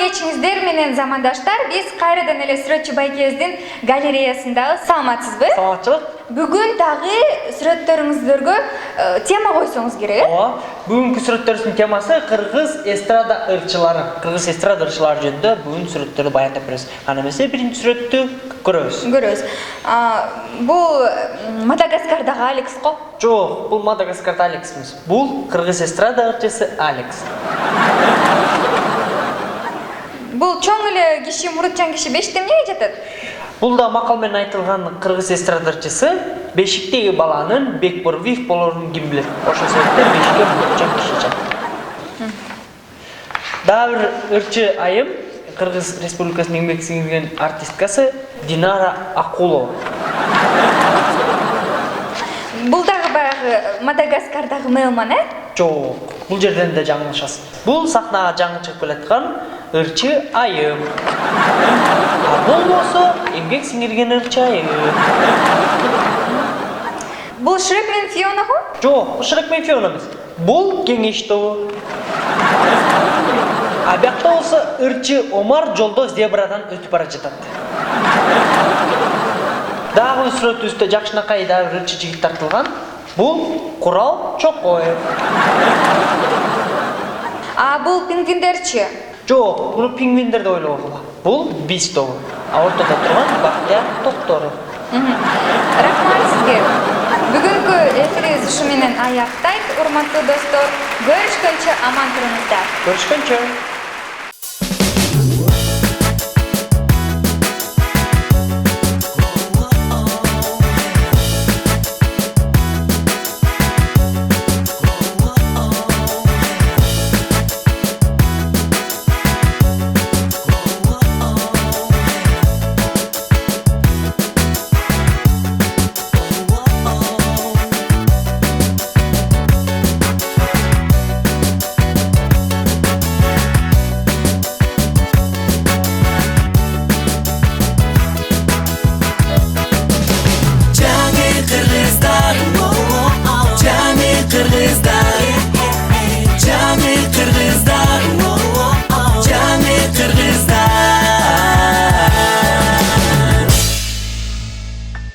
кечиңиздер менен замандаштар. Биз кайрадан эле сүрөтчү байкебиздин галереясындагы саламатсызбы? Саламатчылык. Бүгүн дагы сүрөттөрүңүздөргө тема койсоңуз керек, э? Ооба. Бүгүнкү сүрөттөрүбүздүн темасы кыргыз эстрада ырчылары. Кыргыз эстрада ырчылары жөнүндө бүгүн сүрөттөрдү баяндап беребиз. Аны эмесе биринчи сүрөттү көрөбүз. Көрөбүз. Бул Мадагаскардагы Алекс го? Жок, бул Мадагаскарда Алекс эмес. Бул кыргыз эстрада ырчысы Алекс. Бул чоң эле киши, мурутчан киши бешикте эмнеге жатат? Бул да макал менен айтылган кыргыз эстрада ырчысы бешиктеги баланын бекбор вих болорун ким билет. Ошол себептен бешикке мурутчан киши жатат. Дагы бир ырчы айым Кыргыз Республикасынын эмгек сиңирген артисткасы Динара Акулова. Бул дагы баягы Мадагаскардагы Мелман, э? Жок, бул жерден да жаңылышасыз. Бул сахнага жаңы чыгып келаткан ырчы айым. Бул болсо эмгек сиңирген ырчы айым. Бул Шрек менен Фиона го? Жок, бул Шрек менен Фиона эмес. Бул Кеңеш тобу. А биякта болсо ырчы Омар жолдо зебрадан өтүп бара жатат. Дагы сүрөтүбүздө жакшынакай дагы бир ырчы жигит тартылган. Бул Курал Чокоев. Бул пингвиндерчи? Жок, буну пингвиндерди ойлогула. Бул биз тобу. Ортодо турган Бактияр Токторов. Рахмат сизге. Бүгүнкү эфирибиз ушу менен аяктайт, урматтуу достор. Көрүшкөнчө аман туруңуздар. Görüşkünçe.